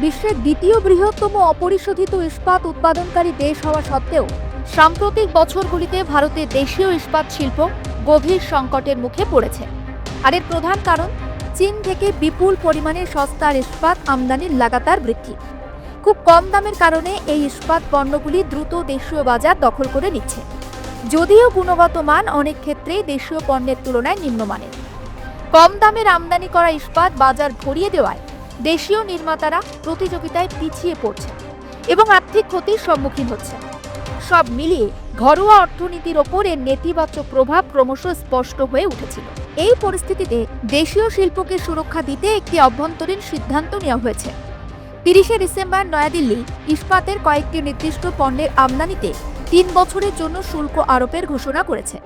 বিশ্বের দ্বিতীয় বৃহত্তম অপরিশোধিত ইস্পাত উৎপাদনকারী দেশ হওয়া সত্ত্বেও সাম্প্রতিক বছরগুলিতে ভারতের দেশীয় ইস্পাত শিল্প গভীর সংকটের মুখে পড়েছে। আর এর প্রধান কারণ চীন থেকে বিপুল পরিমাণে সস্তার ইস্পাত আমদানির লাগাতার বৃদ্ধি। খুব কম দামের কারণে এই ইস্পাত পণ্যগুলি দ্রুত দেশীয় বাজার দখল করে নিচ্ছে, যদিও গুণগত মান অনেক ক্ষেত্রেই দেশীয় পণ্যের তুলনায় নিম্নমানের। কম দামের আমদানি করা ইস্পাত বাজার ভরিয়ে দেওয়ায় দেশীয় নির্মাতারা প্রতিযোগিতায় পিছিয়ে পড়ছে এবং আর্থিক ক্ষতির সম্মুখীন হচ্ছে। সব মিলিয়ে ঘরোয়া অর্থনীতির ওপর এর নেতিবাচক প্রভাব ক্রমশ স্পষ্ট হয়ে উঠেছিল। এই পরিস্থিতিতে দেশীয় শিল্পকে সুরক্ষা দিতে একটি অভ্যন্তরীণ সিদ্ধান্ত নেওয়া হয়েছে। 30শে ডিসেম্বর নয়াদিল্লি ইস্পাতের কয়েকটি নির্দিষ্ট পণ্যের আমদানিতে 3 বছরের জন্য শুল্ক আরোপের ঘোষণা করেছে।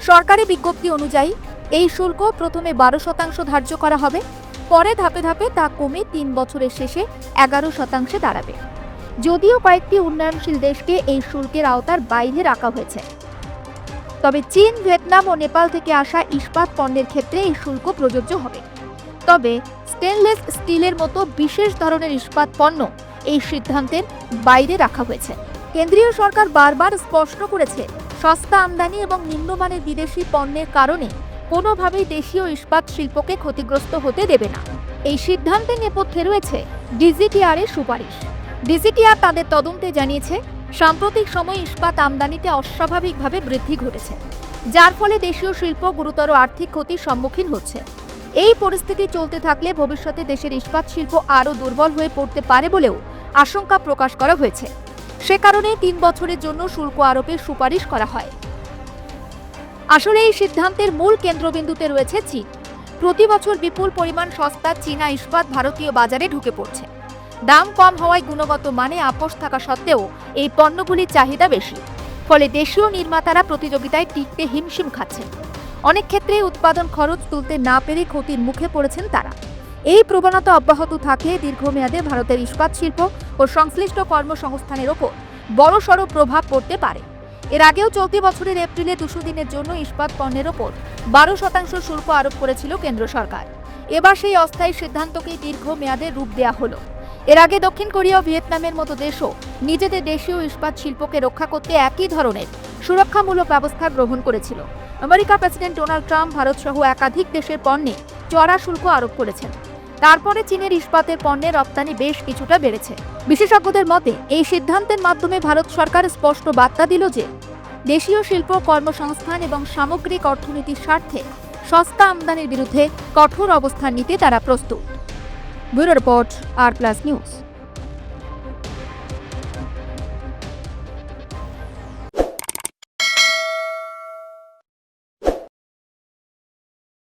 সরকারি বিজ্ঞপ্তি অনুযায়ী এই শুল্ক প্রথমে 12% ধার্য করা হবে, পরে ধাপে ধাপে তা কমে 3 বছরের শেষে 11% দাঁড়াবে। যদিও কয়েকটি উন্নয়নশীল দেশকে এই শুল্কের আওতার বাইরে রাখা হয়েছে, তবে চীন, ভিয়েতনাম ও নেপাল থেকে আসা ইস্পাত পণ্যের ক্ষেত্রে এই শুল্ক প্রযোজ্য হবে। তবে স্টেনলেস স্টিলের মতো বিশেষ ধরনের ইস্পাত পণ্য এই সিদ্ধান্তের বাইরে রাখা হয়েছে। কেন্দ্রীয় সরকার বারবার স্পষ্ট করেছে, সস্তা আমদানি এবং নিম্নমানের বিদেশি পণ্যের কারণে কোনোভাবেই দেশীয় ইস্পাত শিল্পকে ক্ষতিগ্রস্ত হতে দেবে না। এই সিদ্ধান্তের নেপথ্যে রয়েছে ডিজিটিআর এর সুপারিশ। ডিজিটিআর তাদের তদন্তে জানিয়েছে, সাম্প্রতিক সময়ে ইস্পাত আমদানিতে অস্বাভাবিকভাবে বৃদ্ধি ঘটেছে, যার ফলে দেশীয় শিল্প গুরুতর আর্থিক ক্ষতির সম্মুখীন হচ্ছে। এই পরিস্থিতি চলতে থাকলে ভবিষ্যতে দেশের ইস্পাত শিল্প আরও দুর্বল হয়ে পড়তে পারে বলেও আশঙ্কা প্রকাশ করা হয়েছে। সে কারণে 3 বছরের জন্য শুল্ক আরোপের সুপারিশ করা হয়। আসলে এই সিদ্ধান্তের মূল কেন্দ্রবিন্দুতে রয়েছে চীন। প্রতি বছর বিপুল পরিমাণ সস্তা চীনা ইস্পাত ভারতীয় বাজারে ঢুকে পড়ছে। দাম কম হওয়ায় গুণগত মানে আপোষ থাকা সত্ত্বেও এই পণ্যগুলির চাহিদা বেশি, ফলে দেশীয় নির্মাতারা প্রতিযোগিতায় টিকতে হিমশিম খাচ্ছেন। অনেক ক্ষেত্রে উৎপাদন খরচ তুলতে না পেরে ক্ষতির মুখে পড়েছেন তারা। এই প্রবণতা অব্যাহত থাকলে দীর্ঘমেয়াদে ভারতের ইস্পাত শিল্প ও সংশ্লিষ্ট কর্মসংস্থানের ওপর বড়সড় প্রভাব পড়তে পারে। এর আগেও চলতি বছরের এপ্রিলে 200 দিনের জন্য ইস্পাত পণ্যের ওপর 12% শুল্ক আরোপ করেছিল কেন্দ্র সরকার। এবার সেই অস্থায়ী সিদ্ধান্তকেই দীর্ঘমেয়াদে রূপ দেওয়া হলো। এর আগে দক্ষিণ কোরিয়া ও ভিয়েতনামের মতো দেশও নিজেদের দেশীয় ইস্পাত শিল্পকে রক্ষা করতে একই ধরনের সুরক্ষামূলক ব্যবস্থা গ্রহণ করেছিল। America president Donald Trump Bharat সহ একাধিক দেশের পণ্যে চড়া শুল্ক আরোপ করেছেন। তারপরে চীনের ইস্পাতের পণ্যের রপ্তানি বেশ কিছুটা বেড়েছে। বিশেষজ্ঞদের মতে এই সিদ্ধান্তের মাধ্যমে ভারত সরকার স্পষ্ট বার্তা দিল যে দেশীয় শিল্প, কর্মসংস্থান এবং সামগ্রিক অর্থনীতির স্বার্থে সস্তা আমদানির বিরুদ্ধে কঠোর অবস্থান নিতে তারা প্রস্তুত। ব্যুরো রিপোর্ট, আর প্লাস নিউজ।